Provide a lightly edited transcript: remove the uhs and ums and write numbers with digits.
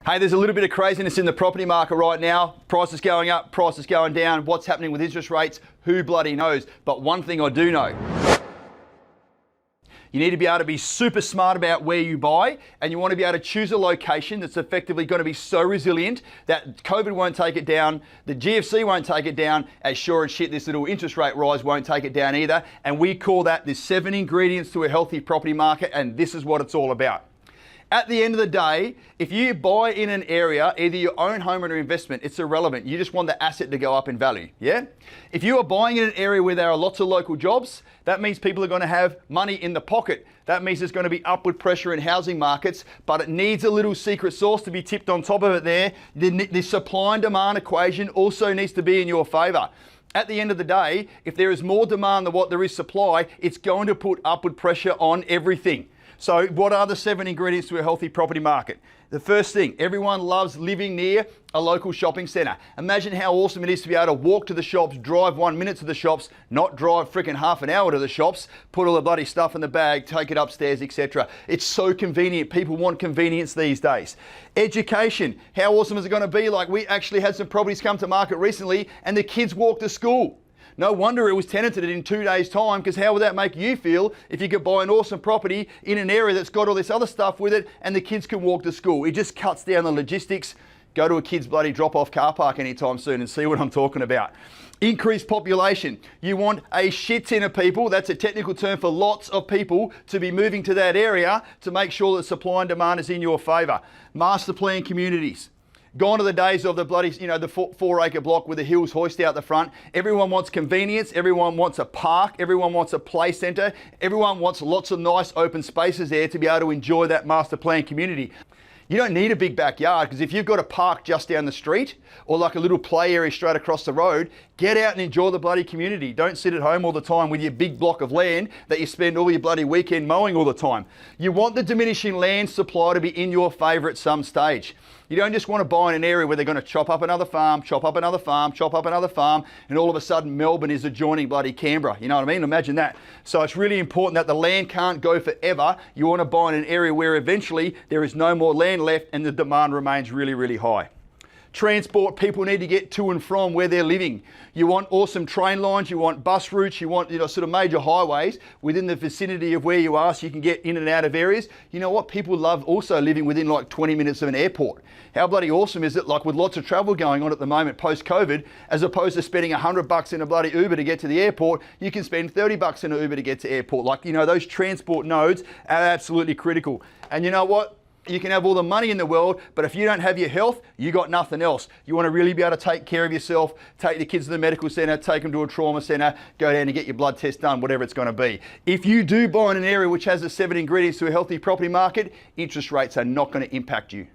Hey, there's a little bit of craziness in the property market right now. Prices going up, prices going down. What's happening with interest rates? Who bloody knows? But one thing I do know. You need to be able to be super smart about where you buy, and you want to be able to choose a location that's effectively going to be so resilient that COVID won't take it down, the GFC won't take it down, as sure as shit this little interest rate rise won't take it down either. And we call that the 7 ingredients to a healthy property market, and this is what it's all about. At the end of the day, if you buy in an area, either your own home or an investment, it's irrelevant. You just want the asset to go up in value, yeah? If you are buying in an area where there are lots of local jobs, that means people are going to have money in the pocket. That means there's going to be upward pressure in housing markets, but it needs a little secret sauce to be tipped on top of it there. The supply and demand equation also needs to be in your favour. At the end of the day, if there is more demand than what there is supply, it's going to put upward pressure on everything. So what are the 7 ingredients to a healthy property market? The first thing, everyone loves living near a local shopping centre. Imagine how awesome it is to be able to walk to the shops, drive 1 minute to the shops, not drive freaking half an hour to the shops, put all the bloody stuff in the bag, take it upstairs, etc. It's so convenient. People want convenience these days. Education, how awesome is it going to be? Like, we actually had some properties come to market recently and the kids walk to school. No wonder it was tenanted in 2 days' time, because how would that make you feel if you could buy an awesome property in an area that's got all this other stuff with it and the kids can walk to school? It just cuts down the logistics. Go to a kid's bloody drop-off car park anytime soon and see what I'm talking about. Increased population. You want a shit ton of people, that's a technical term for lots of people, to be moving to that area to make sure that supply and demand is in your favour. Master plan communities. Gone are the days of the bloody, the 4-acre block with the hills hoist out the front. Everyone wants convenience, everyone wants a park, everyone wants a play centre, everyone wants lots of nice open spaces there to be able to enjoy that master plan community. You don't need a big backyard, because if you've got a park just down the street or like a little play area straight across the road, get out and enjoy the bloody community. Don't sit at home all the time with your big block of land that you spend all your bloody weekend mowing all the time. You want the diminishing land supply to be in your favour at some stage. You don't just want to buy in an area where they're going to chop up another farm, chop up another farm, chop up another farm, and all of a sudden Melbourne is adjoining bloody Canberra. You know what I mean? Imagine that. So it's really important that the land can't go forever. You want to buy in an area where eventually there is no more land left and the demand remains really, really high. Transport, people need to get to and from where they're living. You want awesome train lines, you want bus routes, you want sort of major highways within the vicinity of where you are so you can get in and out of areas. You know what? People love also living within like 20 minutes of an airport. How bloody awesome is it, like with lots of travel going on at the moment post-COVID, as opposed to spending $100 in a bloody Uber to get to the airport, you can spend $30 in an Uber to get to airport. Like, those transport nodes are absolutely critical. And you know what? You can have all the money in the world, but if you don't have your health, you got nothing else. You want to really be able to take care of yourself, take the kids to the medical centre, take them to a trauma centre, go down and get your blood test done, whatever it's going to be. If you do buy in an area which has the 7 ingredients to a healthy property market, interest rates are not going to impact you.